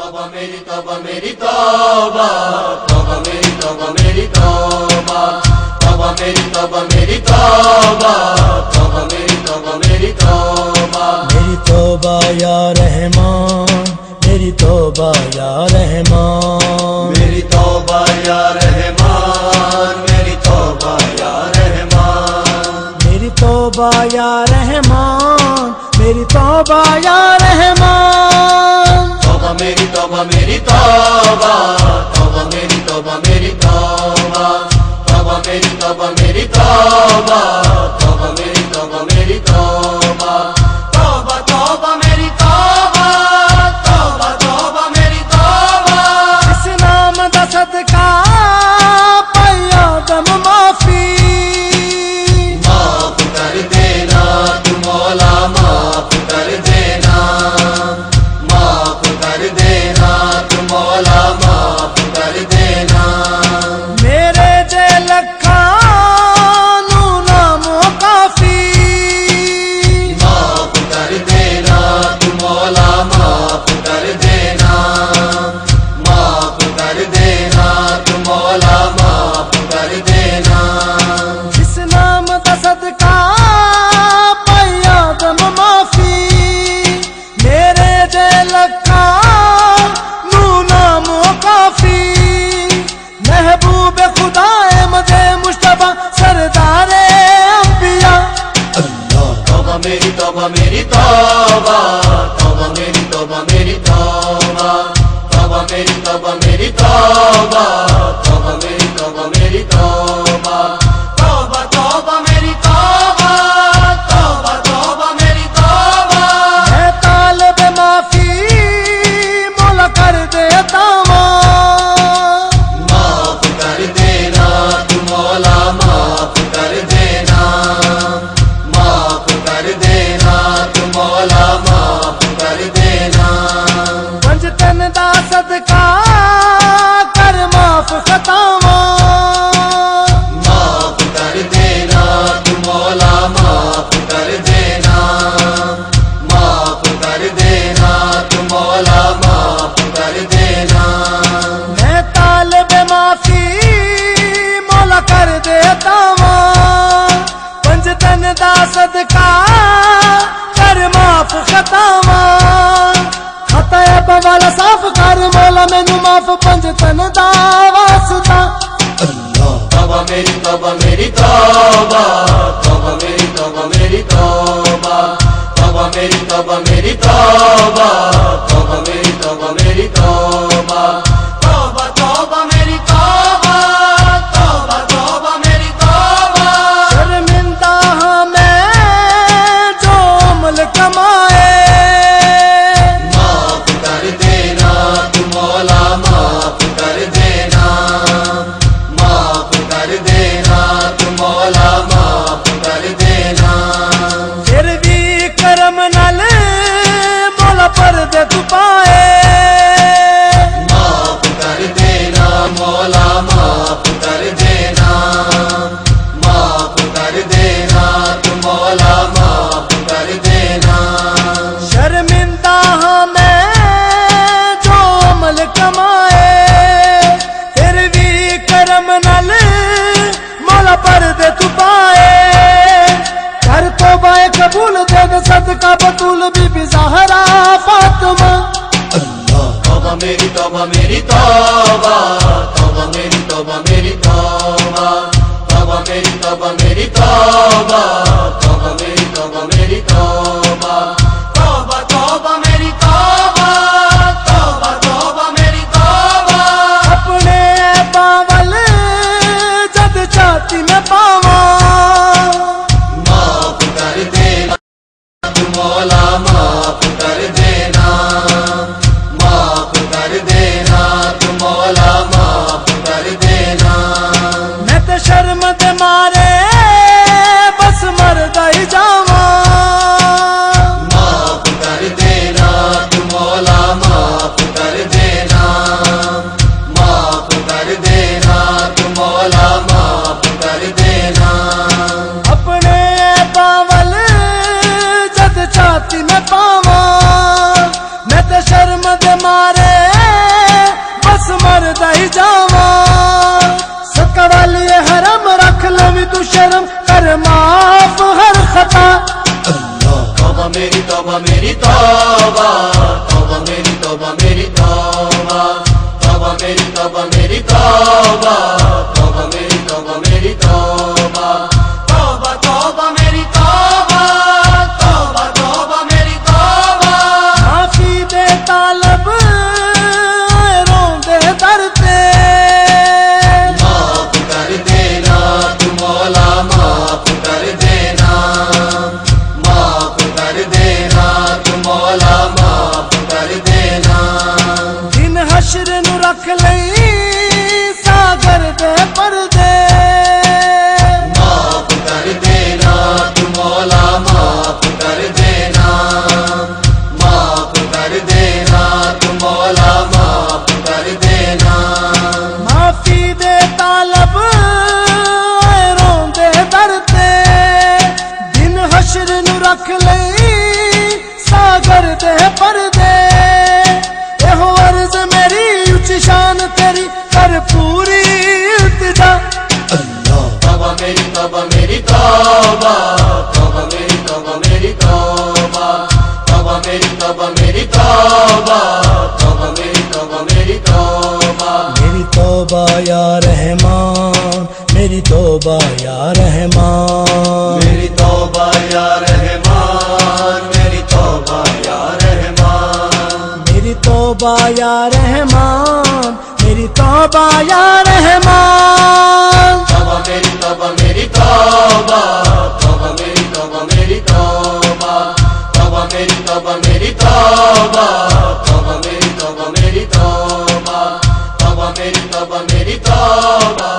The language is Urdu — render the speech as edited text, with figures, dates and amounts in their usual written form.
توبہ میری توبہ میری توبہ، توبہ میری توبہ میری توبہ، توبہ میری توبہ میری توبہ، توبہ میری توبہ میری توبہ، میری توبہ یا رحمان، میری توبہ یا رحمان، میری توبہ یا رحمان، میری توبہ یا رحمان، میری توبہ یا رحمان، میری توبہ یا رحمان، توبہ میری توبہ میری توبہ، توبہ میری توبہ میری توبہ، توبہ میری توبہ میری توبہ، توبہ میری توبہ میری توبہ، توبہ توبہ میری توبہ، توبہ توبہ میری توبہ، اس نام دا صدقہ پائی آدم معافی، معاف کر دینا تو مولا، معاف کر دینا، معاف کر دینا تو مولا، معاف کر دینا، میرے جے لکھاں نو نامو کافی، معاف کر دینا تو مولا، معاف کر دینا، معاف کر دینا تو مولا، معاف کر دینا، اس نام دا صدقہ پائی آدم معافی، میرے جے لکھاں نو نامو کافی، محبوب خدا احمد مجتبیٰ سردار انبیاء، توبہ میری توبہ میری توبہ، توبہ میری توبہ میری توبہ، توبہ میری توبہ میری توبہ، توبہ میری توبہ میری توبہ، توبہ توبہ میری توبہ، توبہ توبہ میری توبہ، ہے طالب معافی مولا کر دے تاواں، معاف کر دینا تو مولا، معاف کر دینا، معاف کر دینا تو مولا، معاف کر دینا، پنج تن دا صدقہ کر معاف خطاواں، معاف کر دینا تو مولا، معاف کر دینا، معاف کر دینا تو مولا، معاف کر دینا، میں طالب معافی مولا کر دے تاواں، پنج تن دا صدقہ کر معاف خطاواں، خطا ایباں والا صاف کر مولا مینوں معاف پنج تن دا واسطہ، توبہ میری توبہ میری توبہ، توبہ میری توبہ میری توبہ، توبہ میری توبہ میری توبہ، توبہ میری توبہ میری توبہ، توبہ توبہ میری توبہ، توبہ توبہ میری توبہ، شرمندہ ہاں میں جو عمل کمائے، معاف کر دینا تو مولا، معاف کر دینا، معاف کر دینا تو مولا، معاف کر دینا، پھر بھی کرم نال مولا پردے تو پائے، معاف کر دینا مولا، معاف کر دینا، معاف کر دینا تو مولا، معاف کر دینا، شرمندہ ہاں میں جو عمل کمائے، پھر بھی کرم نال مولا پردے تو پائے، کر توبہ قبول دے دے صدقہ بطول بی بی زہرا فاطمہ، توبہ میری توبہ میری توبہ، توبہ میری توبہ میری توبہ، توبہ میری توبہ میری توبہ، توبہ میری توبہ میری توبہ، توبہ توبہ میری توبہ، توبہ توبہ میری توبہ، اپنے باول جد چاہتی میں پاواں، معاف کر دینا تو مولا، معاف کر دینا، معاف کر دینا تو مولا، معاف کر دینا، میں تے شرم دے مارے بس مردا ہی جاواں، توبہ میری توبہ توبہ میری توبہ میری توبہ توبہ میری توبہ میری توبہ توبہ میری توبہ میری توبہ توبہ توبہ میری توبہ توبہ توبہ میری توبہ معافی دے طالب روندے در تے معاف کر دینا تو مولا معاف کر دینا معاف کر دینا تو مولا معاف کر دینا دن حشر نو رکھ لئی ساگر دے پردے معاف کر دینا تو مولا معاف کر دینا معاف کر دینا تو مولا معاف کر دینا معافی دے طالب روندے در تے دن حشر نو رکھ لئی ساگر دے پردے ایہو عرض میری اونچی شان تیری کر پوری التجا توبہ میری توبہ میری توبہ توبہ میری توبہ میری توبہ توبہ میری توبہ میری توبہ توبہ میری توبہ میری توبہ میری توبہ یا رحمان میری توبہ یا رحمان میری توبہ یا رحمان میری توبہ یا رحمان میری توبہ یا رحمان میری توبہ یا رحمان توبہ میری توبہ میری توبہ توبہ میری توبہ میری توبہ توبہ میری توبہ میری توبہ توبہ میری توبہ میری توبہ توبہ میری توبہ میری توبہ